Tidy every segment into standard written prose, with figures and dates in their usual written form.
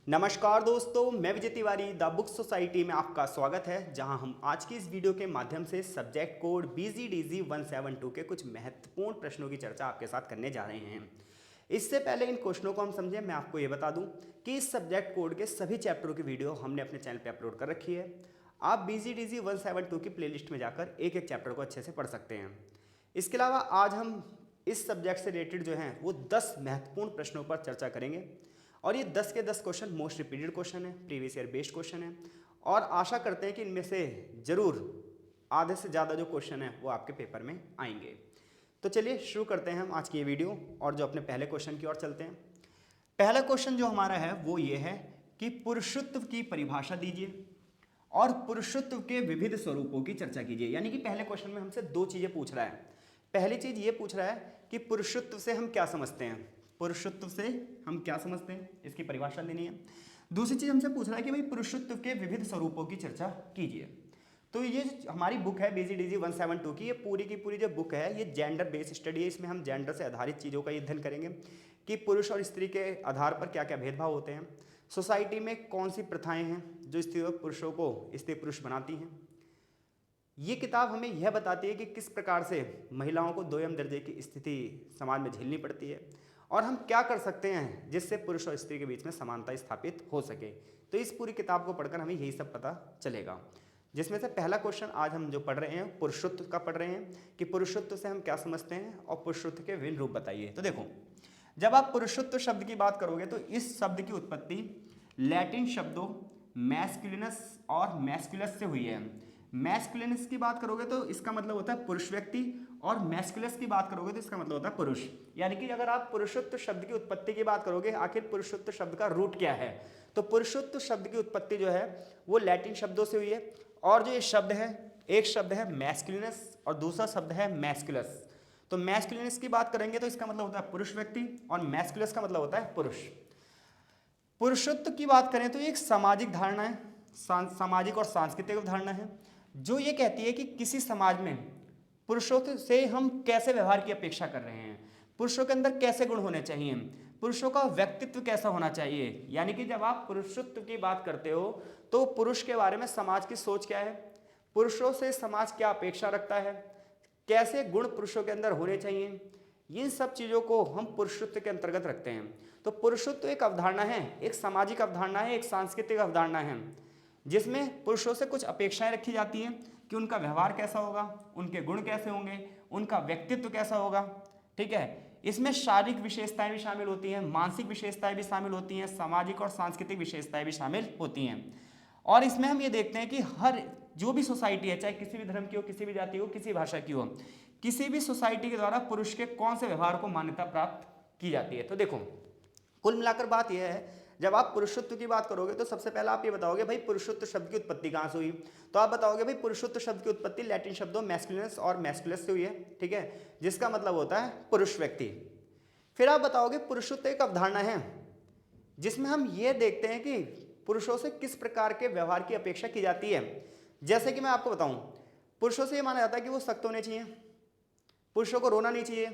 नमस्कार दोस्तों, मैं Vijay Tiwari the book society में आपका स्वागत है, जहां हम आज की इस वीडियो के माध्यम से सब्जेक्ट कोड BGDG 172 के कुछ महत्वपूर्ण प्रश्नों की चर्चा आपके साथ करने जा रहे हैं। इससे पहले इन क्वेश्चनों को हम समझें, मैं आपको ये बता दूं कि इस सब्जेक्ट कोड के सभी चैप्टरों की वीडियो हमने अपने चैनल पर अपलोड कर रखी है। आप BGDG 172 की प्लेलिस्ट में जाकर एक एक चैप्टर को अच्छे से पढ़ सकते हैं। इसके अलावा आज हम इस सब्जेक्ट से रिलेटेड जो हैं वो 10 महत्वपूर्ण प्रश्नों पर चर्चा करेंगे और ये 10 के 10 क्वेश्चन मोस्ट रिपीटेड क्वेश्चन है, प्रीवियस ईयर बेस्ड क्वेश्चन है और आशा करते हैं कि इनमें से जरूर आधे से ज़्यादा जो क्वेश्चन है वो आपके पेपर में आएंगे। तो चलिए शुरू करते हैं हम आज की ये वीडियो और जो अपने पहले क्वेश्चन की ओर चलते हैं। पहला क्वेश्चन जो हमारा है वो ये है कि पुरुषत्व की परिभाषा दीजिए और पुरुषत्व के विविध स्वरूपों की चर्चा कीजिए। यानी कि पहले क्वेश्चन में हमसे दो चीज़ें पूछ रहा है। पहली चीज़ ये पूछ रहा है कि पुरुषत्व से हम क्या समझते हैं, पुरुषत्व से हम क्या समझते हैं, इसकी परिभाषा देनी है। दूसरी चीज हमसे पूछ रहा है कि भाई पुरुषत्व के विविध स्वरूपों की चर्चा कीजिए। तो ये हमारी बुक है BGDG 172 की, ये पूरी की पूरी जो बुक है ये जेंडर बेस्ड स्टडी है। इसमें हम जेंडर से आधारित चीज़ों का अध्ययन करेंगे कि पुरुष और स्त्री के आधार पर क्या क्या भेदभाव होते हैं, सोसाइटी में कौन सी प्रथाएं हैं जो स्त्री और पुरुषों को स्त्री पुरुष बनाती हैं। ये किताब हमें यह बताती है कि किस प्रकार से महिलाओं को दोयम दर्जे की स्थिति समाज में झेलनी पड़ती है और हम क्या कर सकते हैं जिससे पुरुष और स्त्री के बीच में समानता स्थापित हो सके। तो इस पूरी किताब को पढ़कर हमें यही सब पता चलेगा, जिसमें से पहला क्वेश्चन आज हम जो पढ़ रहे हैं पुरुषत्व का पढ़ रहे हैं कि पुरुषत्व से हम क्या समझते हैं और पुरुषत्व के विभिन्न रूप बताइए। तो देखो, जब आप पुरुषत्व शब्द की बात करोगे तो इस शब्द की उत्पत्ति लैटिन शब्दों मैस्कुलिनस और मैस्कुलस से हुई है। मैस्कुलिनस की बात करोगे तो इसका मतलब होता है पुरुष व्यक्ति और मैस्कुलस की बात करोगे तो इसका मतलब होता है पुरुष। यानी कि अगर आप पुरुषत्व शब्द की उत्पत्ति की बात करोगे, आखिर पुरुषत्व शब्द का रूट क्या है, तो पुरुषत्व शब्द की उत्पत्ति जो है वो लैटिन शब्दों से हुई है। और जो ये शब्द है, एक शब्द है मैस्कुलिनस और दूसरा शब्द है मैस्कुलस। तो मैस्कुलिनस की बात करेंगे तो इसका मतलब होता है पुरुष व्यक्ति और मैस्कुलस का मतलब होता है पुरुष। पुरुषत्व की बात करें तो एक सामाजिक धारणा है, सामाजिक और सांस्कृतिक धारणा है जो ये कहती है कि किसी समाज में पुरुषों से हम कैसे व्यवहार की अपेक्षा कर रहे हैं, पुरुषों के अंदर कैसे गुण होने चाहिए, पुरुषों का व्यक्तित्व कैसा होना चाहिए। यानी कि जब आप पुरुषत्व की बात करते हो तो पुरुष के बारे में समाज की सोच क्या है, पुरुषों से समाज क्या अपेक्षा रखता है, कैसे गुण पुरुषों के अंदर होने चाहिए, इन सब चीज़ों को हम पुरुषत्व के अंतर्गत रखते हैं। तो पुरुषत्व एक अवधारणा है, एक सामाजिक अवधारणा है, एक सांस्कृतिक अवधारणा है जिसमें पुरुषों से कुछ अपेक्षाएं रखी जाती हैं कि उनका व्यवहार कैसा होगा, उनके गुण कैसे होंगे, उनका व्यक्तित्व कैसा होगा। ठीक है, इसमें शारीरिक विशेषताएं भी शामिल होती हैं, मानसिक विशेषताएं भी शामिल होती हैं, सामाजिक और सांस्कृतिक विशेषताएं भी शामिल होती हैं। और इसमें हम ये देखते हैं कि हर जो भी सोसाइटी है, चाहे किसी भी धर्म की हो, किसी भी जाति हो, किसी भाषा की हो, किसी भी सोसाइटी के द्वारा पुरुष के कौन से व्यवहार को मान्यता प्राप्त की जाती है। तो देखो, कुल मिलाकर बात यह है, जब आप पुरुषत्व की बात करोगे तो सबसे पहले आप ये बताओगे भाई पुरुषत्व शब्द की उत्पत्ति कहाँ से हुई। तो आप बताओगे भाई पुरुषत्व शब्द की उत्पत्ति लैटिन शब्दों मैस्कुलिनस और मैस्कुलस से हुई है। ठीक है, जिसका मतलब होता है पुरुष व्यक्ति। फिर आप बताओगे पुरुषत्व एक अवधारणा है जिसमें हम ये देखते हैं कि पुरुषों से किस प्रकार के व्यवहार की अपेक्षा की जाती है। जैसे कि मैं आपको बताऊं, पुरुषों से ये माना जाता है कि वो सख्त होने चाहिए, पुरुषों को रोना नहीं चाहिए,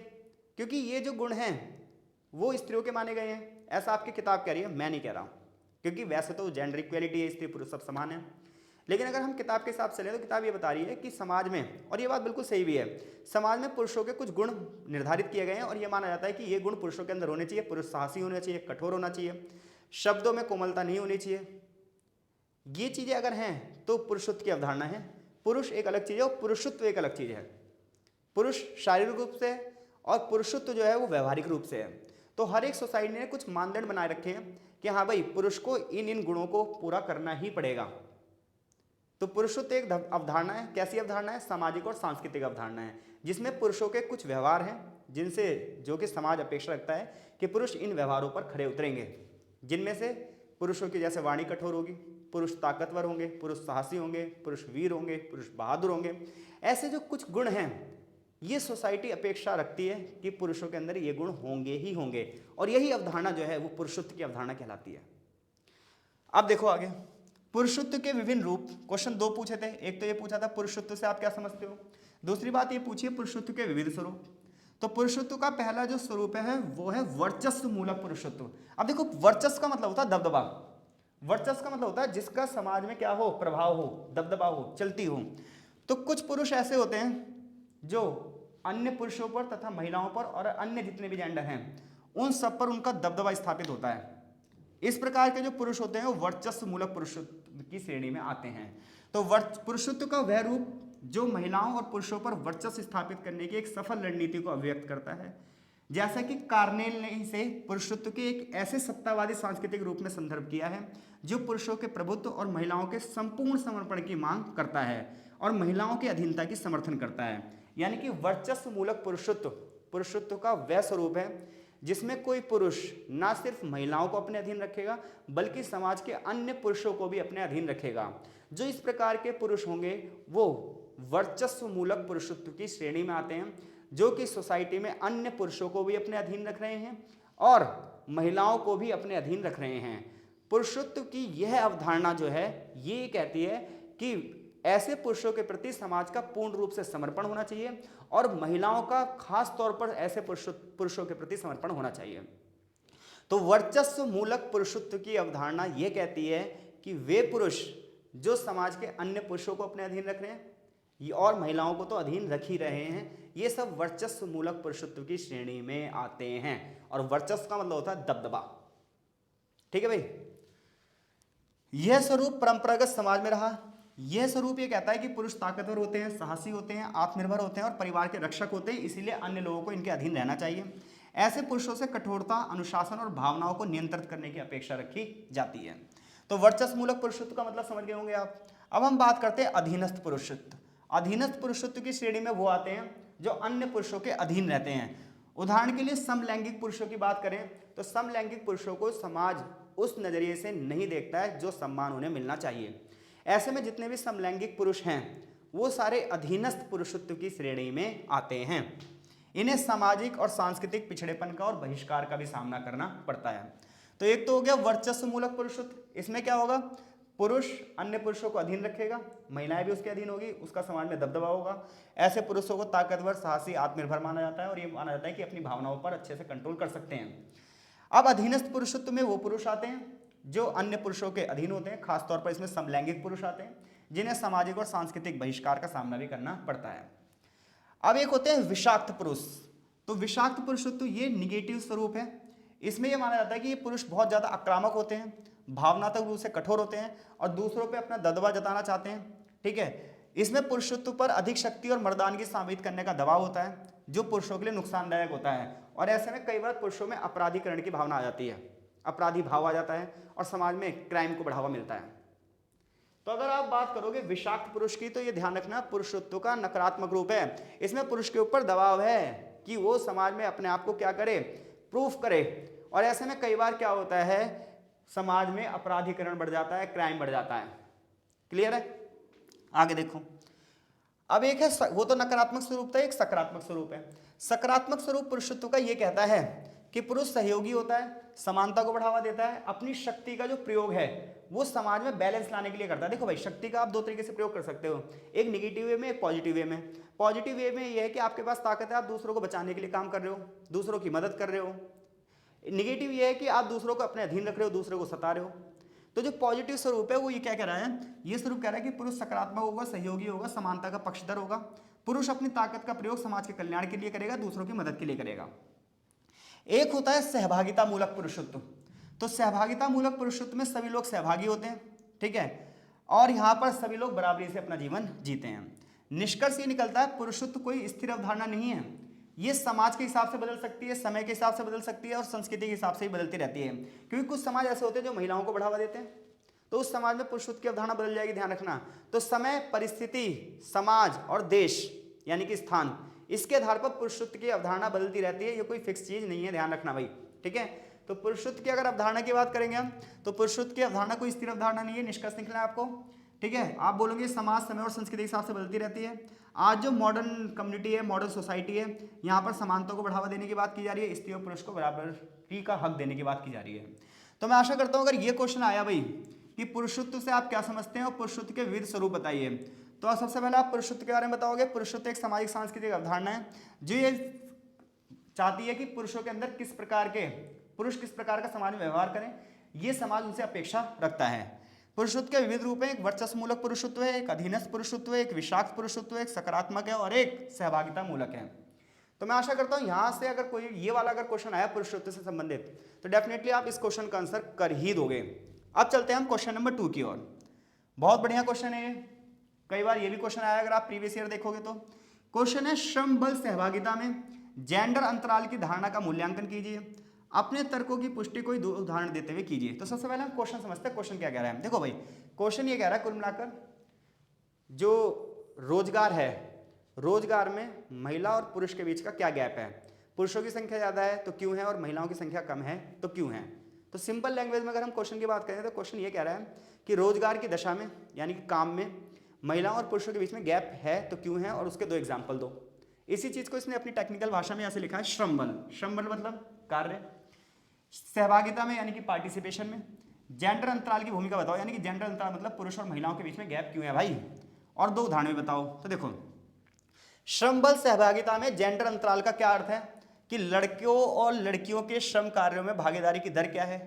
क्योंकि ये जो गुण हैं वो स्त्रियों के माने गए हैं। ऐसा आपकी किताब कह रही है, मैं नहीं कह रहा हूं, क्योंकि वैसे तो जेंडर इक्वेलिटी है, स्त्री पुरुष सब समान है। लेकिन अगर हम किताब के हिसाब से लें तो किताब ये बता रही है कि समाज में, और ये बात बिल्कुल सही भी है, समाज में पुरुषों के कुछ गुण निर्धारित किए गए हैं और ये माना जाता है कि ये गुण पुरुषों के अंदर होने चाहिए। पुरुष साहसी होना चाहिए, कठोर होना चाहिए, शब्दों में कोमलता नहीं होनी चाहिए। ये चीजें अगर हैं तो पुरुषत्व की अवधारणा है। पुरुष एक अलग चीज है और पुरुषत्व एक अलग चीज है। पुरुष शारीरिक रूप से और पुरुषत्व जो है वो व्यवहारिक रूप से है। तो हर एक सोसाइटी ने कुछ मानदंड बनाए रखे हैं कि हाँ भाई पुरुष को इन इन गुणों को पूरा करना ही पड़ेगा। तो पुरुषत्व एक अवधारणा है। कैसी अवधारणा है? सामाजिक और सांस्कृतिक अवधारणा है, जिसमें पुरुषों के कुछ व्यवहार हैं जिनसे जो कि समाज अपेक्षा रखता है कि पुरुष इन व्यवहारों पर खरे उतरेंगे। जिनमें से पुरुषों की जैसे वाणी कठोर होगी, पुरुष ताकतवर होंगे, पुरुष साहसी होंगे, पुरुष वीर होंगे, पुरुष बहादुर होंगे। ऐसे जो कुछ गुण हैं ये सोसाइटी अपेक्षा रखती है कि पुरुषों के अंदर ये गुण होंगे ही होंगे, और यही अवधारणा जो है वो पुरुषत्व की अवधारणा कहलाती है। अब देखो आगे, पुरुषत्व के विभिन्न रूप। क्वेश्चन दो पूछे थे, एक तो ये पूछा था पुरुषत्व से आप क्या समझते हो, दूसरी बात ये पूछी है पुरुषत्व के विविध स्वरूप। तो पुरुषत्व का पहला जो स्वरूप है वो है वर्चस्व मूलक पुरुषत्व। अब देखो, वर्चस्व का मतलब होता है दबदबा। वर्चस्व का मतलब होता है जिसका समाज में क्या हो, प्रभाव हो, दबदबा हो, चलती हो। तो कुछ पुरुष ऐसे होते हैं जो अन्य पुरुषों पर तथा महिलाओं पर और अन्य जितने भी जेंडर हैं उन सब पर उनका दबदबा स्थापित होता है। इस प्रकार के जो पुरुष होते हैं वो वर्चस्व मूलक पुरुषत्व की श्रेणी में आते हैं। तो पुरुषत्व का वह रूप जो महिलाओं और पुरुषों पर वर्चस्व स्थापित करने की एक सफल रणनीति को अभिव्यक्त करता है। जैसा कि कार्नेल ने इसे पुरुषत्व के एक ऐसे सत्तावादी सांस्कृतिक रूप में संदर्भ किया है जो पुरुषों के प्रभुत्व और महिलाओं के संपूर्ण समर्पण की मांग करता है और महिलाओं की अधीनता की समर्थन करता है। यानी कि वर्चस्व मूलक पुरुषत्व का वह स्वरूप है जिसमें कोई पुरुष ना सिर्फ महिलाओं को अपने अधीन रखेगा बल्कि समाज के अन्य पुरुषों को भी अपने अधीन रखेगा। जो इस प्रकार के पुरुष होंगे वो वर्चस्व मूलक पुरुषत्व की श्रेणी में आते हैं, जो कि सोसाइटी में अन्य पुरुषों को भी अपने अधीन रख रहे हैं और महिलाओं को भी अपने अधीन रख रहे हैं। पुरुषत्व की यह अवधारणा जो है ये कहती है कि ऐसे पुरुषों के प्रति समाज का पूर्ण रूप से समर्पण होना चाहिए और महिलाओं का खास तौर पर ऐसे पुरुषों के प्रति समर्पण होना चाहिए। तो वर्चस्व मूलक पुरुषत्व की अवधारणा यह कहती है कि वे पुरुष जो समाज के अन्य पुरुषों को अपने अधीन रख रहे हैं और महिलाओं को तो अधीन रख ही रहे हैं, ये सब वर्चस्व मूलक पुरुषत्व की श्रेणी में आते हैं। और वर्चस्व का मतलब होता है दबदबा। ठीक है भाई, यह स्वरूप परंपरागत समाज में रहा। यह स्वरूप ये कहता है कि पुरुष ताकतवर होते हैं, साहसी होते हैं, आत्मनिर्भर होते हैं और परिवार के रक्षक होते हैं, इसीलिए अन्य लोगों को इनके अधीन रहना चाहिए। ऐसे पुरुषों से कठोरता, अनुशासन और भावनाओं को नियंत्रित करने की अपेक्षा रखी जाती है। तो वर्चस्व मूलक पुरुषत्व का मतलब समझ गए होंगे आप। अब हम बात करते हैं अधीनस्थ पुरुषत्व। अधीनस्थ पुरुषत्व की श्रेणी में वो आते हैं जो अन्य पुरुषों के अधीन रहते हैं। उदाहरण के लिए समलैंगिक पुरुषों की बात करें तो समलैंगिक पुरुषों को समाज उस नजरिए से नहीं देखता है जो सम्मान उन्हें मिलना चाहिए। ऐसे में जितने भी समलैंगिक पुरुष हैं वो सारे अधीनस्थ पुरुषत्व की श्रेणी में आते हैं। इन्हें सामाजिक और सांस्कृतिक पिछड़ेपन का और बहिष्कार का भी सामना करना पड़ता है। तो एक तो हो गया वर्चस्व मूलक पुरुषत्व। इसमें क्या होगा, पुरुष अन्य पुरुषों को अधीन रखेगा, महिलाएं भी उसके अधीन होगी, उसका समाज में दबदबा होगा। ऐसे पुरुषों को ताकतवर, साहसी, आत्मनिर्भर माना जाता है और ये माना जाता है कि अपनी भावनाओं पर अच्छे से कंट्रोल कर सकते हैं। अब अधीनस्थ पुरुषत्व में वो पुरुष आते हैं जो अन्य पुरुषों के अधीन होते हैं, खासतौर पर इसमें समलैंगिक पुरुष आते हैं जिन्हें सामाजिक और सांस्कृतिक बहिष्कार का सामना भी करना पड़ता है। अब एक होते हैं विषाक्त पुरुष। तो विषाक्त पुरुषत्व ये निगेटिव स्वरूप है। इसमें यह माना जाता है कि ये पुरुष बहुत ज्यादा आक्रामक होते हैं, भावनात्मक रूप से कठोर होते हैं और दूसरों पे अपना दबदबा जताना चाहते हैं। ठीक है, इसमें पुरुषत्व पर अधिक शक्ति और मर्दानगी साबित करने का दबाव होता है जो पुरुषों के लिए नुकसानदायक होता है और ऐसे में कई बार पुरुषों में अपराधीकरण की भावना आ जाती है, अपराधी भाव आ जाता है और समाज में क्राइम को बढ़ावा मिलता है। तो अगर आप बात करोगे विषाक्त पुरुष की तो ये ध्यान रखना पुरुषत्व का नकारात्मक रूप है। इसमें पुरुष के ऊपर दबाव है कि वो समाज में अपने आप को क्या करे, प्रूफ करे और ऐसे में कई बार क्या होता है, समाज में अपराधीकरण बढ़ जाता है, क्राइम बढ़ जाता है। क्लियर है? आगे देखो। अब एक है वो तो नकारात्मक स्वरूप था, एक सकारात्मक स्वरूप है। सकारात्मक स्वरूप पुरुषत्व का ये कहता है कि पुरुष सहयोगी होता है, समानता को बढ़ावा देता है, अपनी शक्ति का जो प्रयोग है वो समाज में बैलेंस लाने के लिए करता है। देखो भाई, शक्ति का आप दो तरीके से प्रयोग कर सकते हो, एक निगेटिव वे में, एक पॉजिटिव वे में। पॉजिटिव वे में यह है कि आपके पास ताकत है, आप दूसरों को बचाने के लिए काम कर रहे हो, दूसरों की मदद कर रहे हो। निगेटिव ये है कि आप दूसरों को अपने अधीन रख रहे हो, दूसरों को सता रहे हो। तो जो पॉजिटिव स्वरूप है वो ये क्या कह रहा है, ये स्वरूप कह रहा है कि पुरुष सकारात्मक होगा, सहयोगी होगा, समानता का पक्षधर होगा। पुरुष अपनी ताकत का प्रयोग समाज के कल्याण के लिए करेगा, दूसरों की मदद के लिए करेगा। एक होता है सहभागिता मूलक पुरुषत्व। तो सहभागिता मूलक पुरुषत्व में सभी लोग सहभागी होते हैं, ठीक है, और यहाँ पर सभी लोग बराबरी से अपना जीवन जीते हैं। निष्कर्ष ये निकलता है पुरुषत्व कोई स्थिर अवधारणा नहीं है, ये समाज के हिसाब से बदल सकती है, समय के हिसाब से बदल सकती है और संस्कृति के हिसाब से ही बदलती रहती है। क्योंकि कुछ समाज ऐसे होते हैं जो महिलाओं को बढ़ावा देते हैं, तो उस समाज में पुरुषत्व की अवधारणा बदल जाएगी, ध्यान रखना। तो समय, परिस्थिति, समाज और देश यानी कि स्थान, इसके आधार पर पुरुषत्व की अवधारणा बदलती रहती है, ये कोई फिक्स चीज नहीं है, ध्यान रखना भाई। ठीक है, तो पुरुषत्व की अगर अवधारणा की बात करेंगे हम तो पुरुषत्व की अवधारणा कोई स्थिर अवधारणा नहीं है, निष्कर्ष निकला है आपको। ठीक है, आप बोलोगे समाज, समय और संस्कृति के हिसाब से बदलती रहती है। आज जो मॉडर्न कम्युनिटी है, मॉडर्न सोसाइटी है, यहाँ पर समानता को बढ़ावा देने की बात की जा रही है, स्त्री और पुरुष को बराबरी का हक देने की बात की जा रही है। तो मैं आशा करता हूँ अगर ये क्वेश्चन आया भाई कि पुरुषत्व से आप क्या समझते हैं और पुरुषत्व के विविध स्वरूप बताइए, तो सबसे पहले आप पुरुषत्व के बारे में बताओगे। पुरुषत्व एक सामाजिक सांस्कृतिक अवधारणा है जो ये चाहती है कि पुरुषों के अंदर पुरुष किस प्रकार का समाज में व्यवहार करें, ये समाज उनसे अपेक्षा रखता है। पुरुषत्व के विविध रूप हैं, एक वर्चस्वमूलक पुरुषत्व है, एक अधीनस्थ पुरुषत्व है, एक विषाक्त पुरुषत्व है, एक सकारात्मक है और एक सहभागिता मूलक है। तो मैं आशा करता हूं यहां से अगर कोई ये वाला अगर क्वेश्चन आया पुरुषत्व से संबंधित तो डेफिनेटली आप इस क्वेश्चन का आंसर कर ही दोगे। अब चलते हैं हम क्वेश्चन नंबर 2 की ओर। बहुत बढ़िया क्वेश्चन है ये, कई बार ये भी क्वेश्चन आया अगर आप प्रीवियस ईयर देखोगे तो। क्वेश्चन है श्रम बल सहभागिता में जेंडर अंतराल की धारणा का मूल्यांकन कीजिए, अपने तर्कों की पुष्टि कोई दो उदाहरण देते हुए कीजिए। तो सबसे पहले हम क्वेश्चन समझते हैं, क्वेश्चन क्या कह रहा है। देखो भाई क्वेश्चन ये कह रहा है कुल मिलाकर जो रोजगार है, रोजगार में महिला और पुरुष के बीच का क्या गैप है, पुरुषों की संख्या ज़्यादा है तो क्यों है और महिलाओं की संख्या कम है तो क्यों है। तो सिंपल लैंग्वेज में अगर हम क्वेश्चन की बात करें तो क्वेश्चन ये कह रहा है कि रोजगार की दशा में यानी कि काम में महिलाओं और पुरुषों के बीच में गैप है तो क्यों है और उसके दो एग्जाम्पल दो। इसी चीज़ को इसने अपनी टेक्निकल भाषा में ऐसे लिखा है श्रम बल। श्रम बल मतलब कार्य, सहभागिता में यानी कि पार्टिसिपेशन में, जेंडर अंतराल की भूमिका बताओ यानी कि जेंडर अंतराल मतलब पुरुष और महिलाओं के बीच में गैप क्यों है भाई, और दो उदाहरण में बताओ। तो देखो श्रम बल सहभागिता में जेंडर अंतराल का क्या अर्थ है कि लड़कियों और लड़कियों के श्रम कार्यों में भागीदारी की दर क्या है,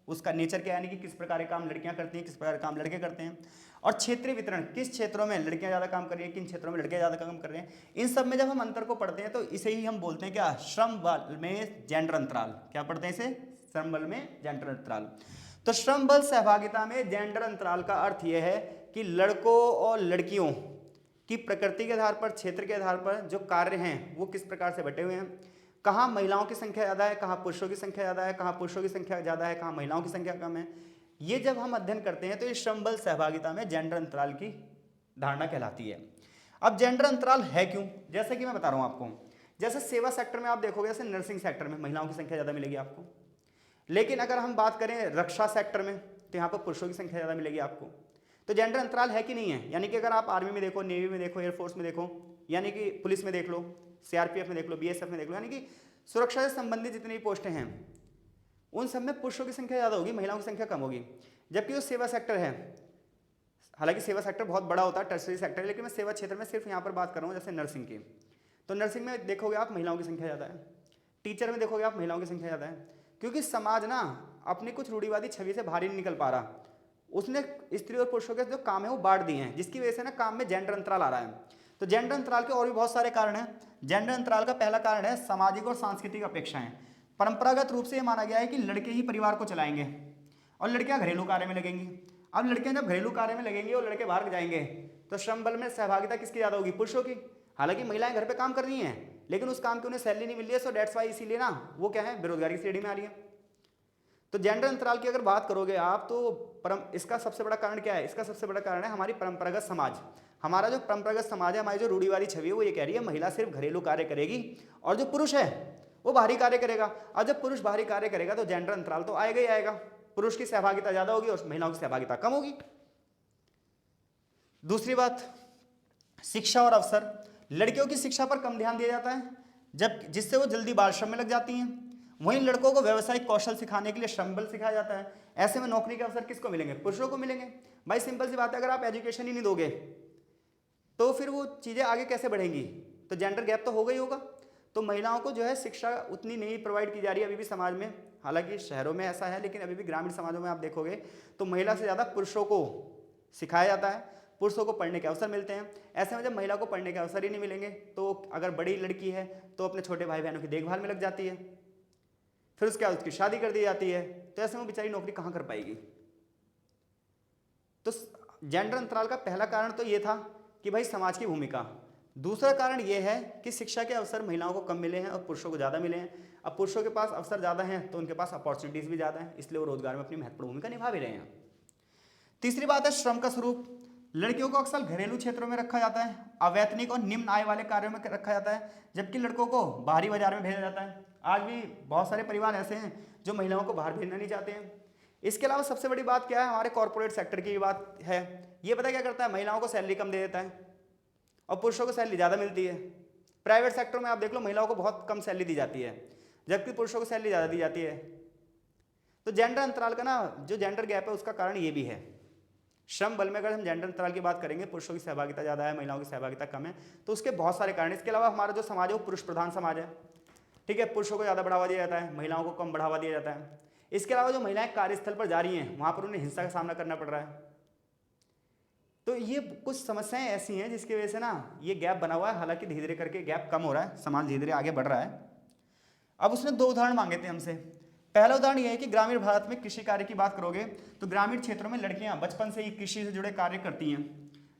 उसका नेचर क्या है यानी कि किस प्रकार के काम लड़कियां करती हैं, किस प्रकार के काम लड़के करते हैं, और क्षेत्रीय वितरण किस क्षेत्रों में लड़कियां ज़्यादा काम कर रही हैं, किन क्षेत्रों में लड़के ज़्यादा काम कर रहे हैं। इन सब में जब हम अंतर को पढ़ते हैं तो इसे ही हम बोलते हैं क्या, श्रम बल में जेंडर अंतराल। क्या पढ़ते हैं इसे, श्रम बल में जेंडर अंतराल। तो श्रम बल सहभागिता में जेंडर अंतराल का अर्थ यह है कि लड़कों और लड़कियों की प्रकृति के आधार पर, क्षेत्र के आधार पर जो कार्य हैं वो किस प्रकार से बटे हुए हैं, कहाँ महिलाओं की संख्या ज़्यादा है, कहाँ पुरुषों की संख्या ज़्यादा है, कहाँ पुरुषों की संख्या ज़्यादा है, कहाँ महिलाओं की संख्या कम है। ये जब हम अध्ययन करते हैं तो इस श्रम बल सहभागिता में जेंडर अंतराल की धारणा कहलाती है। अब जेंडर अंतराल है क्यों, जैसे कि मैं बता रहा हूँ आपको, जैसे सेवा सेक्टर में आप देखोगे, जैसे नर्सिंग सेक्टर में महिलाओं की संख्या ज़्यादा मिलेगी आपको, लेकिन अगर हम बात करें रक्षा सेक्टर में तो यहाँ पर पुरुषों की संख्या ज़्यादा मिलेगी आपको। तो जेंडर अंतराल है कि नहीं है, यानी कि अगर आप आर्मी में देखो, नेवी में देखो, एयरफोर्स में देखो, यानी कि पुलिस में देख लो, सीआरपीएफ में देख लो, बीएसएफ में देख लो, यानी कि सुरक्षा से संबंधित जितनी भी पोस्टें हैं उन सब में पुरुषों की संख्या ज़्यादा होगी, महिलाओं की संख्या कम होगी। जबकि जो सेवा सेक्टर है, हालांकि सेवा सेक्टर बहुत बड़ा होता है, टर्शरी सेक्टर, लेकिन मैं सेवा क्षेत्र में सिर्फ यहाँ पर बात कर रहा हूँ जैसे नर्सिंग की। तो नर्सिंग में देखोगे आप महिलाओं की संख्या ज़्यादा है, टीचर में देखोगे आप महिलाओं की संख्या ज़्यादा है, क्योंकि समाज ना अपनी कुछ रूढ़िवादी छवि से बाहर ही नहीं निकल पा रहा। उसने स्त्री और पुरुषों के जो काम है वो बांट दिए हैं, जिसकी वजह से ना काम में जेंडर अंतराल आ रहा है। तो जेंडर अंतराल के और भी बहुत सारे कारण हैं। जेंडर अंतराल का पहला कारण है सामाजिक और सांस्कृतिक अपेक्षाएं। परंपरागत रूप से ये माना गया है कि लड़के ही परिवार को चलाएंगे और लड़कियां घरेलू कार्य में लगेंगी। अब लड़कियां जब घरेलू कार्य में लगेंगी और लड़के बाहर जाएंगे तो श्रम बल में सहभागिता किसकी ज़्यादा होगी, पुरुषों की। हालांकि महिलाएं घर पे काम कर रही हैं लेकिन उस काम की उन्हें सैलरी नहीं मिल रही है, सो डेट्स वाई, इसीलिए ना वो क्या है, बेरोजगारी की श्रेणी में आ रही है। तो जेंडर अंतराल की अगर बात करोगे आप तो इसका सबसे बड़ा कारण क्या है, इसका सबसे बड़ा कारण है हमारी परंपरागत समाज। हमारा जो परंपरागत समाज है, हमारी जो रूढ़िवादी छवि है वो ये कह रही है महिला सिर्फ घरेलू कार्य करेगी और जो पुरुष है वो बाहरी कार्य करेगा। और जब पुरुष बाहरी कार्य करेगा तो जेंडर अंतराल तो आएगा ही आएगा, पुरुष की सहभागिता ज्यादा होगी और महिलाओं की सहभागिता कम होगी। दूसरी बात, शिक्षा और अवसर। लड़कियों की शिक्षा पर कम ध्यान दिया जाता है जब जिससे वो जल्दी बाल श्रम में लग जाती हैं। वहीं लड़कों को व्यावसायिक कौशल सिखाने के लिए श्रम बल सिखाया जाता है। ऐसे में नौकरी के अवसर किसको मिलेंगे, पुरुषों को मिलेंगे। भाई सिंपल सी बात है, अगर आप एजुकेशन ही नहीं दोगे तो फिर वो चीज़ें आगे कैसे बढ़ेंगी, तो जेंडर गैप तो होगा ही होगा। तो महिलाओं को जो है शिक्षा उतनी नहीं प्रोवाइड की जा रही है अभी भी समाज में। हालांकि शहरों में ऐसा है लेकिन अभी भी ग्रामीण समाजों में आप देखोगे तो महिला से ज़्यादा पुरुषों को सिखाया जाता है, पुरुषों को पढ़ने के अवसर मिलते हैं। ऐसे में जब महिला को पढ़ने के अवसर ही नहीं मिलेंगे तो अगर बड़ी लड़की है तो अपने छोटे भाई बहनों की देखभाल में लग जाती है, फिर उसके बाद उसकी शादी कर दी जाती है, तो ऐसे में बेचारी नौकरी कहाँ कर पाएगी। तो जेंडर अंतराल का पहला कारण तो ये था कि भाई समाज की भूमिका। दूसरा कारण ये है कि शिक्षा के अवसर महिलाओं को कम मिले हैं और पुरुषों को ज़्यादा मिले हैं। अब पुरुषों के पास अवसर ज़्यादा हैं तो उनके पास अपॉर्चुनिटीज़ भी ज़्यादा हैं, इसलिए वो रोजगार में अपनी महत्वपूर्ण भूमिका निभा भी रहे हैं। तीसरी बात है श्रम का स्वरूप। लड़कियों को अक्सर घरेलू क्षेत्रों में रखा जाता है, अवैतनिक और निम्न आय वाले कार्यों में रखा जाता है, जबकि लड़कों को बाहरी बाजार में भेजा जाता है। आज भी बहुत सारे परिवार ऐसे हैं जो महिलाओं को बाहर भेजना नहीं चाहते हैं। इसके अलावा सबसे बड़ी बात क्या है, हमारे कॉर्पोरेट सेक्टर की बात है। ये पता क्या करता है, महिलाओं को सैलरी कम दे देता है और पुरुषों को सैलरी ज़्यादा मिलती है। प्राइवेट सेक्टर में आप देख लो महिलाओं को बहुत कम सैलरी दी जाती है जबकि पुरुषों को सैलरी ज़्यादा दी जाती है। तो जेंडर अंतराल का ना जो जेंडर गैप है उसका कारण ये भी है। श्रम बल में अगर हम जेंडर अंतराल की बात करेंगे, पुरुषों की सहभागिता ज़्यादा है, महिलाओं की सहभागिता कम है, तो उसके बहुत सारे कारण। इसके अलावा हमारा जो समाज है वो पुरुष प्रधान समाज है, ठीक है, पुरुषों को ज़्यादा बढ़ावा दिया जाता है, महिलाओं को कम बढ़ावा दिया जाता है। इसके अलावा जो महिलाएं कार्यस्थल पर जा रही हैं वहां पर उन्हें हिंसा का सामना करना पड़ रहा है। तो ये कुछ समस्याएं ऐसी हैं जिसकी वजह से ना ये गैप बना हुआ है। हालांकि धीरे धीरे करके गैप कम हो रहा है, समाज धीरे धीरे आगे बढ़ रहा है। अब उसने 2 उदाहरण मांगे थे हमसे। पहला उदाहरण यह है कि ग्रामीण भारत में कृषि कार्य की बात करोगे तो ग्रामीण क्षेत्रों में लड़कियां बचपन से ही कृषि से जुड़े कार्य करती हैं।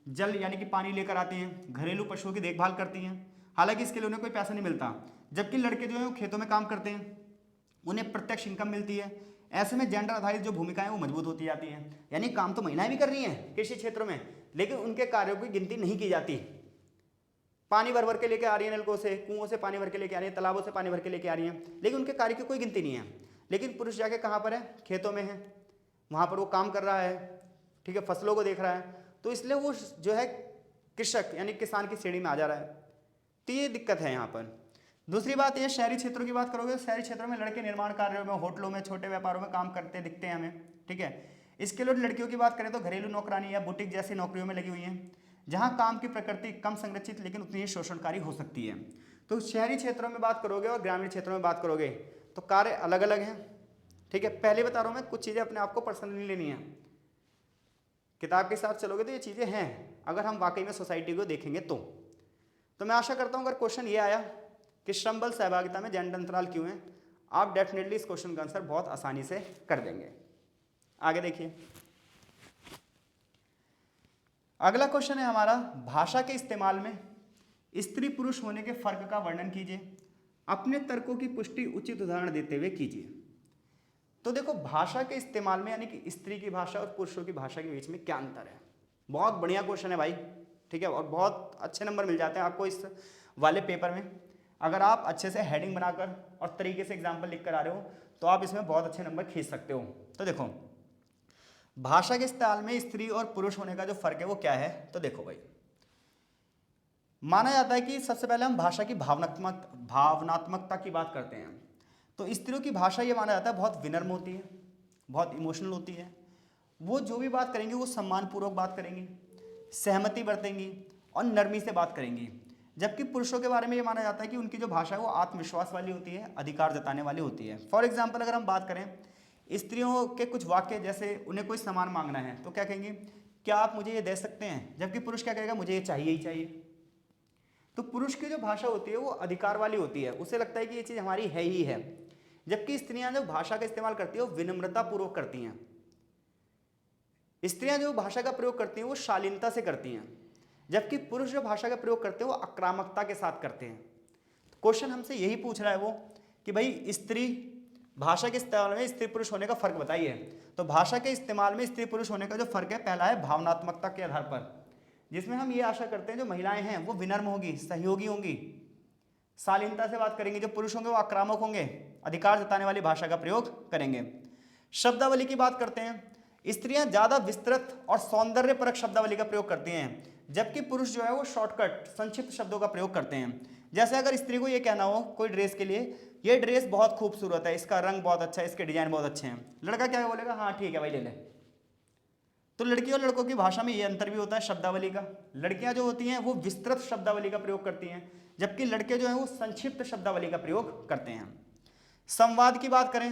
जल यानी कि पानी लेकर आती हैं, घरेलू पशुओं की देखभाल करती हैं। हालांकि इसके लिए उन्हें कोई पैसा नहीं मिलता। जबकि लड़के जो है वो खेतों में काम करते हैं, उन्हें प्रत्यक्ष इनकम मिलती है। ऐसे में जेंडर आधारित जो भूमिकाएं वो मजबूत होती जाती हैं। यानी काम तो महिलाएं भी कर रही हैं कृषि क्षेत्रों में, लेकिन उनके कार्यों की गिनती नहीं की जाती। पानी भर भर के लेके आ रही है, नलकों से, कुओं से पानी भर के लेके आ रही है, तालाबों से पानी भर के लेके आ रही हैं, लेकिन उनके कार्य की कोई गिनती नहीं है। लेकिन पुरुष जाके कहाँ पर है? खेतों में है, वहाँ पर वो काम कर रहा है, ठीक है, फसलों को देख रहा है। तो इसलिए वो जो है कृषक यानी किसान की श्रेणी में आ जा रहा है। तो ये दिक्कत है यहाँ पर। दूसरी बात ये शहरी क्षेत्रों की बात करोगे तो शहरी क्षेत्रों में लड़के निर्माण कार्यों में, होटलों में, छोटे व्यापारों में काम करते दिखते हैं हमें, ठीक है। इसके लिए लड़कियों की बात करें तो घरेलू नौकरानी या बुटीक जैसी नौकरियों में लगी हुई हैं, जहां काम की प्रकृति कम संरचित लेकिन उतनी ही शोषणकारी हो सकती है। तो शहरी क्षेत्रों में बात करोगे और ग्रामीण क्षेत्रों में बात करोगे तो कार्य अलग अलग हैं, ठीक है। पहले बता रहा हूँ मैं, कुछ चीज़ें अपने आप को पर्सनली लेनी है, किताब के साथ चलोगे तो ये चीज़ें हैं अगर हम वाकई में सोसाइटी को देखेंगे तो मैं आशा करता हूँ अगर क्वेश्चन ये आया कि श्रम बल सहभागिता में जेंडर अंतराल क्यों है, आप डेफिनेटली इस क्वेश्चन का आंसर बहुत आसानी से कर देंगे। आगे देखिए, अगला क्वेश्चन है हमारा, भाषा के इस्तेमाल में स्त्री पुरुष होने के फर्क का वर्णन कीजिए, अपने तर्कों की पुष्टि उचित उदाहरण देते हुए कीजिए। तो देखो, भाषा के इस्तेमाल में यानी कि स्त्री की भाषा और पुरुषों की भाषा के बीच में क्या अंतर है। बहुत बढ़िया क्वेश्चन है भाई, ठीक है, और बहुत अच्छे नंबर मिल जाते हैं आपको इस वाले पेपर में। अगर आप अच्छे से हेडिंग बनाकर और तरीके से एग्जाम्पल लिख कर आ रहे हो तो आप इसमें बहुत अच्छे नंबर खींच सकते हो। तो देखो, भाषा के इस्तेमाल में स्त्री और पुरुष होने का जो फर्क है वो क्या है। तो देखो भाई, माना जाता है कि सबसे पहले हम भाषा की भावनात्मकता की बात करते हैं। तो स्त्रियों की भाषा ये माना जाता है बहुत विनम्र होती है, बहुत इमोशनल होती है। वो जो भी बात करेंगी वो सम्मानपूर्वक बात करेंगी, सहमति बरतेंगी और नरमी से बात करेंगी। जबकि पुरुषों के बारे में ये माना जाता है कि उनकी जो भाषा है वो आत्मविश्वास वाली होती है, अधिकार जताने वाली होती है। फॉर एग्जाम्पल अगर हम बात करें स्त्रियों के कुछ वाक्य, जैसे उन्हें कोई सामान मांगना है तो क्या कहेंगे, क्या आप मुझे ये दे सकते हैं, जबकि पुरुष क्या कहेगा, मुझे ये चाहिए ही चाहिए। तो पुरुष की जो भाषा होती है वो अधिकार वाली होती है, उसे लगता है कि ये चीज़ हमारी है ही है। जबकि स्त्रियां जो भाषा का इस्तेमाल करती है वो विनम्रता पूर्वक करती हैं। स्त्रियां जो भाषा का प्रयोग करती हैं वो शालीनता से करती हैं, जबकि पुरुष जो भाषा का प्रयोग करते हैं वो आक्रामकता के साथ करते हैं। क्वेश्चन हमसे यही पूछ रहा है वो कि भाई स्त्री भाषा के इस्तेमाल में स्त्री पुरुष होने का फर्क बताइए। तो भाषा के इस्तेमाल में स्त्री पुरुष होने का जो फर्क है, पहला है भावनात्मकता के आधार पर, जिसमें हम ये आशा करते हैं जो महिलाएं हैं वो विनम्र होंगी, सहयोगी होंगी, शालीनता से बात करेंगी। जो पुरुष होंगे वो आक्रामक होंगे, अधिकार जताने वाली भाषा का प्रयोग करेंगे। शब्दावली की बात करते हैं, स्त्रियां ज्यादा विस्तृत और सौंदर्यपरक शब्दावली का प्रयोग करती हैं, जबकि पुरुष जो है वो शॉर्टकट संक्षिप्त शब्दों का प्रयोग करते हैं। जैसे अगर स्त्री को ये कहना हो कोई ड्रेस के लिए, ये ड्रेस बहुत खूबसूरत है, इसका रंग बहुत अच्छा है, इसके डिजाइन बहुत अच्छे हैं, लड़का क्या बोलेगा, हाँ ठीक है भाई ले ले। तो लड़की और लड़कों की भाषा में ये अंतर भी होता है शब्दावली का। लड़कियां जो होती हैं वो विस्तृत शब्दावली का प्रयोग करती हैं, जबकि लड़के जो हैं वो संक्षिप्त शब्दावली का प्रयोग करते हैं। संवाद की बात करें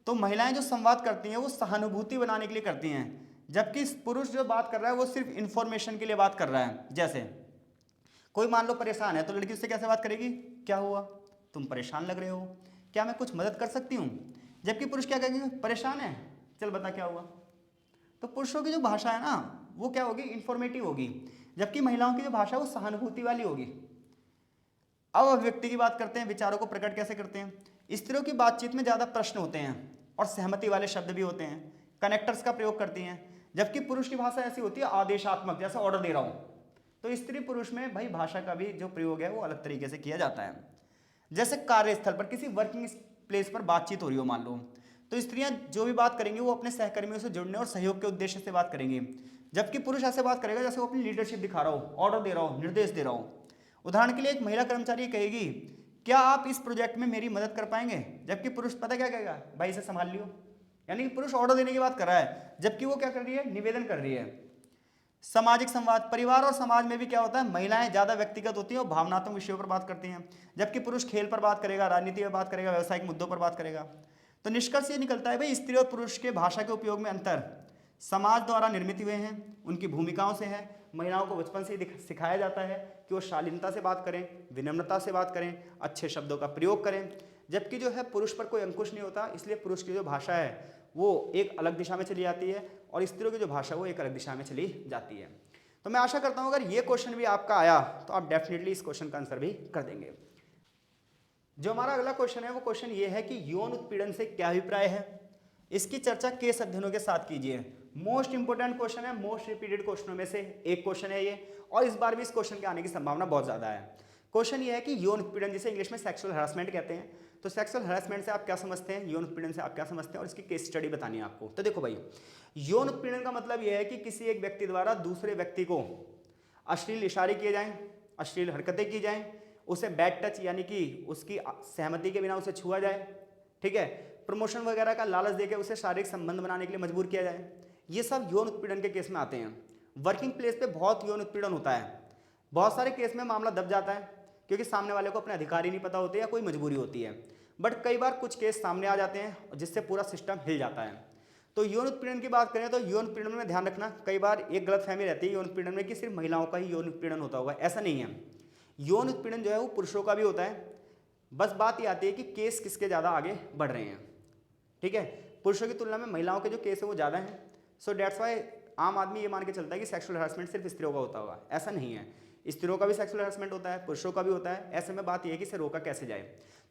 तो महिलाएं जो संवाद करती हैं वो सहानुभूति बनाने के लिए करती हैं, जबकि पुरुष जो बात कर रहा है वो सिर्फ इंफॉर्मेशन के लिए बात कर रहा है। जैसे कोई मान लो परेशान है तो लड़की उससे कैसे बात करेगी, क्या हुआ, तुम परेशान लग रहे हो, क्या मैं कुछ मदद कर सकती हूँ। जबकि पुरुष क्या कहेंगे, परेशान है, चल बता क्या हुआ। तो पुरुषों की जो भाषा है ना वो क्या होगी, इंफॉर्मेटिव होगी, जबकि महिलाओं की जो भाषा है वो सहानुभूति वाली होगी। अब अभिव्यक्ति की बात करते हैं, विचारों को प्रकट कैसे करते हैं। स्त्रियों की बातचीत में ज़्यादा प्रश्न होते हैं और सहमति वाले शब्द भी होते हैं, कनेक्टर्स का प्रयोग करती हैं। जबकि पुरुष की भाषा ऐसी होती है आदेशात्मक, जैसे ऑर्डर दे रहा हूँ। तो स्त्री पुरुष में भाई भाषा का भी जो प्रयोग है वो अलग तरीके से किया जाता है। जैसे कार्यस्थल पर किसी वर्किंग प्लेस पर बातचीत हो रही हो मान लो, तो स्त्रियां जो भी बात करेंगी वो अपने सहकर्मियों से जुड़ने और सहयोग के उद्देश्य से बात करेंगी, जबकि पुरुष ऐसे बात करेगा जैसे वो अपनी लीडरशिप दिखा रहा हो, ऑर्डर दे रहा हो, निर्देश दे रहा हो। उदाहरण के लिए एक महिला कर्मचारी कहेगी, क्या आप इस प्रोजेक्ट में मेरी मदद कर पाएंगे, जबकि पुरुष पता क्या कहेगा, भाई इसे संभाल लियो। यानी कि पुरुष ऑर्डर देने की बात कर रहा है, जबकि वो क्या कर रही है, निवेदन कर रही है। सामाजिक संवाद, परिवार और समाज में भी क्या होता है, महिलाएं ज्यादा व्यक्तिगत होती हैं और भावनात्मक विषयों पर बात करती हैं, जबकि पुरुष खेल पर बात करेगा, राजनीति पर बात करेगा, व्यवसायिक मुद्दों पर बात करेगा। तो निष्कर्ष ये निकलता है भाई, स्त्री और पुरुष के भाषा के उपयोग में अंतर समाज द्वारा निर्मित हुए हैं, उनकी भूमिकाओं से है। महिलाओं को बचपन से ही सिखाया जाता है कि वो शालीनता से बात करें, विनम्रता से बात करें, अच्छे शब्दों का प्रयोग करें, जबकि जो है पुरुष पर कोई अंकुश नहीं होता, इसलिए पुरुष की जो भाषा है वो एक अलग दिशा में चली जाती है और स्त्रियों की जो भाषा वो एक अलग दिशा में चली जाती है। तो मैं आशा करता हूँ अगर ये क्वेश्चन भी आपका आया तो आप डेफिनेटली इस क्वेश्चन का आंसर भी कर देंगे। जो हमारा अगला क्वेश्चन है वो क्वेश्चन ये है कि यौन उत्पीड़न से क्या अभिप्राय है, इसकी चर्चा केस अध्ययनों के साथ कीजिए। मोस्ट इंपोर्टेंट क्वेश्चन है, मोस्ट रिपीटेड क्वेश्चनों में से एक क्वेश्चन है ये, और इस बार भी इस क्वेश्चन के आने की संभावना बहुत ज्यादा है। क्वेश्चन ये है कि यौन उत्पीड़न, जिसे इंग्लिश में सेक्सुअल हरासमेंट कहते हैं, तो सेक्सुअल हरासमेंट से आप क्या समझते हैं, यौन उत्पीड़न से आप क्या समझते हैं, और इसकी केस स्टडी बतानी है आपको। तो देखो भाई, यौन उत्पीड़न का मतलब यह है कि किसी एक व्यक्ति द्वारा दूसरे व्यक्ति को अश्लील इशारे किए जाएं, अश्लील हरकतें की जाएं, उसे बैड टच यानी कि उसकी सहमति के बिना उसे छुआ जाए, ठीक है, प्रमोशन वगैरह का लालच देकर उसे शारीरिक संबंध बनाने के लिए मजबूर किया जाए, ये सब यौन उत्पीड़न के केस में आते हैं। वर्किंग प्लेस पे बहुत यौन उत्पीड़न होता है, बहुत सारे केस में मामला दब जाता है क्योंकि सामने वाले को अपने अधिकार ही नहीं पता होते या कोई मजबूरी होती है, बट कई बार कुछ केस सामने आ जाते हैं जिससे पूरा सिस्टम हिल जाता है। तो यौन उत्पीड़न की बात करें तो यौन उत्पीड़न में ध्यान रखना, कई बार एक गलतफहमी रहती है यौन उत्पीड़न में कि सिर्फ महिलाओं का ही यौन उत्पीड़न होता होगा, ऐसा नहीं है। यौन उत्पीड़न जो है वो पुरुषों का भी होता है, बस बात ये आती है कि केस किसके ज़्यादा आगे बढ़ रहे हैं, ठीक है, पुरुषों की तुलना में महिलाओं के जो केस है वो ज़्यादा हैं। सो डेट्स वाई आम आदमी ये मान के चलता है कि सेक्सुअल हरासमेंट सिर्फ स्त्रियों का होता होगा, ऐसा नहीं है, स्त्रियों का भी सेक्सुअल हरासमेंट होता है, पुरुषों का भी होता है। ऐसे में बात यह है कि इसे रोका कैसे जाए।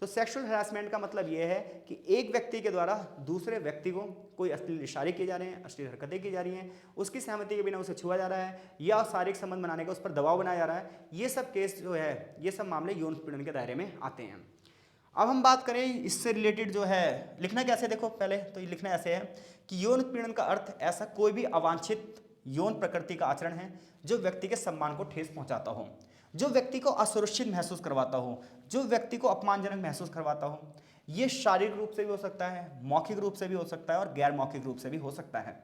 तो सेक्सुअल हरासमेंट का मतलब यह है कि एक व्यक्ति के द्वारा दूसरे व्यक्ति को कोई अश्लील इशारे किए जा रहे हैं, अश्लील हरकतें की जा रही हैं, उसकी सहमति के बिना उसे छुआ जा रहा है या शारीरिक संबंध बनाने का उस पर दबाव बनाया जा रहा है, ये सब केस जो है, ये सब मामले यौन उत्पीड़न के दायरे में आते हैं। अब हम बात करें इससे रिलेटेड जो है, लिखना कैसे, देखो पहले तो ये लिखना ऐसे है कि यौन उत्पीड़न का अर्थ ऐसा कोई भी अवांछित यौन प्रकृति का आचरण है जो व्यक्ति के सम्मान को ठेस पहुंचाता हो, जो व्यक्ति को असुरक्षित महसूस करवाता हो, जो व्यक्ति को अपमानजनक महसूस करवाता हो। ये शारीरिक रूप से भी हो सकता है, मौखिक रूप से भी हो सकता है और गैर मौखिक रूप से भी हो सकता है।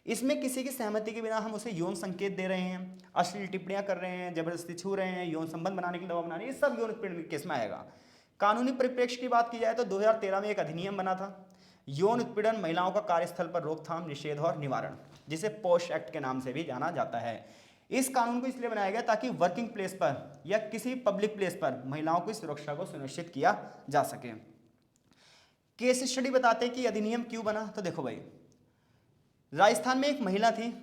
इसमें किसी की सहमति के बिना हम उसे यौन संकेत दे रहे हैं, अश्लील टिप्पणियां कर रहे हैं, जबरदस्ती छू रहे हैं, यौन संबंध बनाने के लिए दबाव बना रहे हैं, ये सब यौन उत्पीड़न के केस में आएगा। कानूनी परिप्रेक्ष्य की बात की जाए तो 2013 में एक अधिनियम बना था, यौन उत्पीड़न महिलाओं का कार्यस्थल पर रोकथाम, निषेध और निवारण, जिसे पोश एक्ट के नाम से भी जाना जाता है। इस कानून को इसलिए बनाया गया ताकि वर्किंग प्लेस पर या किसी पब्लिक प्लेस पर महिलाओं की सुरक्षा को सुनिश्चित किया जा सके। केस स्टडी बताते हैं कि अधिनियम क्यों बना। तो देखो भाई, राजस्थान में एक महिला थी,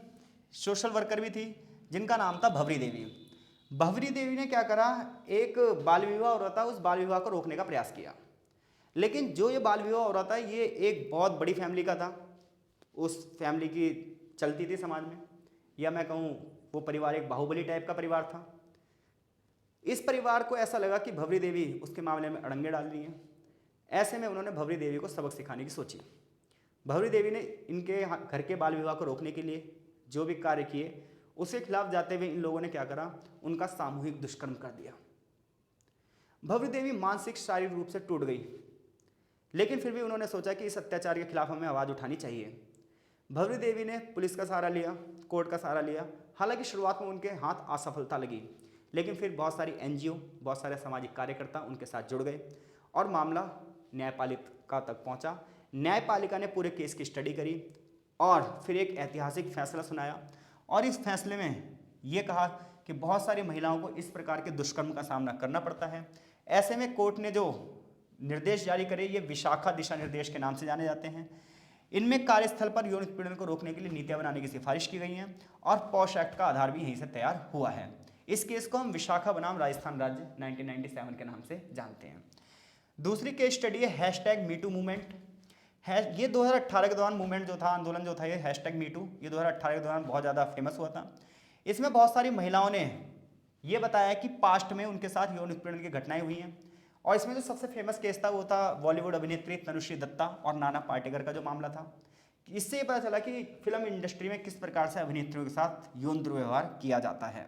सोशल वर्कर भी थी, जिनका नाम था भवरी देवी। भवरी देवी ने क्या करा, एक बाल विवाह हो रहा था, उस बाल विवाह को रोकने का प्रयास किया। लेकिन जो ये बाल विवाह हो रहा था ये एक बहुत बड़ी फैमिली का था, उस फैमिली की चलती थी समाज में, या मैं कहूँ वो परिवार एक बाहुबली टाइप का परिवार था। इस परिवार को ऐसा लगा कि भवरी देवी उसके मामले में अड़ंगे डाल रही हैं। ऐसे में उन्होंने भवरी देवी को सबक सिखाने की सोची। भवरी देवी ने इनके घर के बाल विवाह को रोकने के लिए जो भी कार्य किए, उसके खिलाफ जाते हुए इन लोगों ने क्या करा, उनका सामूहिक दुष्कर्म कर दिया। भवरी देवी मानसिक शारीरिक रूप से टूट गई, लेकिन फिर भी उन्होंने सोचा कि इस अत्याचार के खिलाफ हमें आवाज़ उठानी चाहिए। भवरी देवी ने पुलिस का सहारा लिया, कोर्ट का सहारा लिया। हालांकि शुरुआत में उनके हाथ असफलता लगी, लेकिन फिर बहुत सारी एनजीओ, बहुत सारे सामाजिक कार्यकर्ता उनके साथ जुड़ गए और मामला न्यायपालिका तक पहुंचा। न्यायपालिका ने पूरे केस की स्टडी करी और फिर एक ऐतिहासिक फैसला सुनाया, और इस फैसले में ये कहा कि बहुत सारी महिलाओं को इस प्रकार के दुष्कर्म का सामना करना पड़ता है। ऐसे में कोर्ट ने जो निर्देश जारी करे, ये विशाखा दिशा निर्देश के नाम से जाने जाते हैं। इनमें कार्यस्थल पर यौन उत्पीड़न को रोकने के लिए नीतियां बनाने की सिफारिश की गई हैं और पॉश एक्ट का आधार भी यहीं से तैयार हुआ है। इस केस को हम विशाखा बनाम राजस्थान राज्य 1997 के नाम से जानते हैं। दूसरी केस स्टडी है हैशटैग मीटू मूवमेंट। ये 2018 के दौरान मूवमेंट जो था, आंदोलन जो था, ये हैशटैग मीटू, ये 2018 के दौरान बहुत ज़्यादा फेमस हुआ था। इसमें बहुत सारी महिलाओं ने ये बताया कि पास्ट में उनके साथ यौन उत्पीड़न की घटनाएं हुई हैं, और इसमें जो सबसे फेमस केस था वो था बॉलीवुड अभिनेत्री तनुश्री दत्ता और नाना पाटेकर का जो मामला था। इससे ये पता चला कि फिल्म इंडस्ट्री में किस प्रकार से अभिनेत्रियों के साथ यौन दुर्व्यवहार किया जाता है।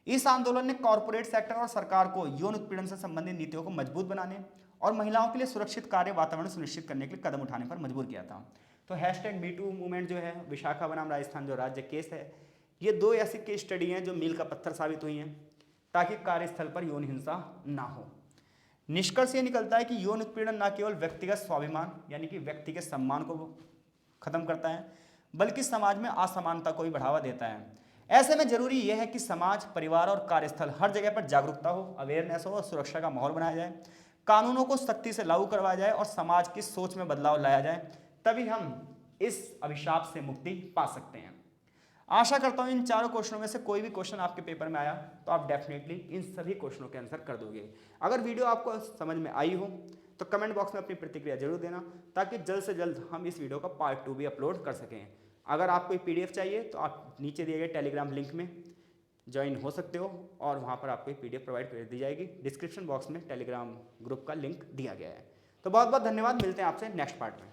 इस आंदोलन ने कॉरपोरेट सेक्टर और सरकार को यौन उत्पीड़न से संबंधित नीतियों को मजबूत बनाने और महिलाओं के लिए सुरक्षित कार्य वातावरण सुनिश्चित करने के लिए कदम उठाने पर मजबूर किया था। तो हैशटैग मीटू मूवमेंट जो है, विशाखा बनाम राजस्थान जो राज्य केस है, ये दो ऐसी केस स्टडी हैं जो मील का पत्थर साबित हुई हैं ताकि कार्यस्थल पर यौन हिंसा ना हो। निष्कर्ष ये निकलता है कि यौन उत्पीड़न न केवल व्यक्तिगत स्वाभिमान यानी कि व्यक्ति के सम्मान को खत्म करता है, बल्कि समाज में असमानता को भी बढ़ावा देता है। ऐसे में जरूरी यह है कि समाज, परिवार और कार्यस्थल हर जगह पर जागरूकता हो, अवेयरनेस हो और सुरक्षा का माहौल बनाया जाए, कानूनों को सख्ती से लागू करवाया जाए और समाज की सोच में बदलाव लाया जाए। तभी हम इस अभिशाप से मुक्ति पा सकते हैं। आशा करता हूं इन चारों क्वेश्चनों में से कोई भी क्वेश्चन आपके पेपर में आया तो आप डेफिनेटली इन सभी क्वेश्चनों के आंसर कर दोगे। अगर वीडियो आपको समझ में आई हो तो कमेंट बॉक्स में अपनी प्रतिक्रिया जरूर देना, ताकि जल्द से जल्द हम इस वीडियो का पार्ट 2 भी अपलोड कर सकें। अगर आपको पीडीएफ चाहिए तो आप नीचे दिए गए टेलीग्राम लिंक में ज्वाइन हो सकते हो और वहाँ पर आपको पीडीएफ प्रोवाइड कर दी जाएगी। डिस्क्रिप्शन बॉक्स में टेलीग्राम ग्रुप का लिंक दिया गया है। तो बहुत बहुत धन्यवाद, मिलते हैं आपसे नेक्स्ट पार्ट में।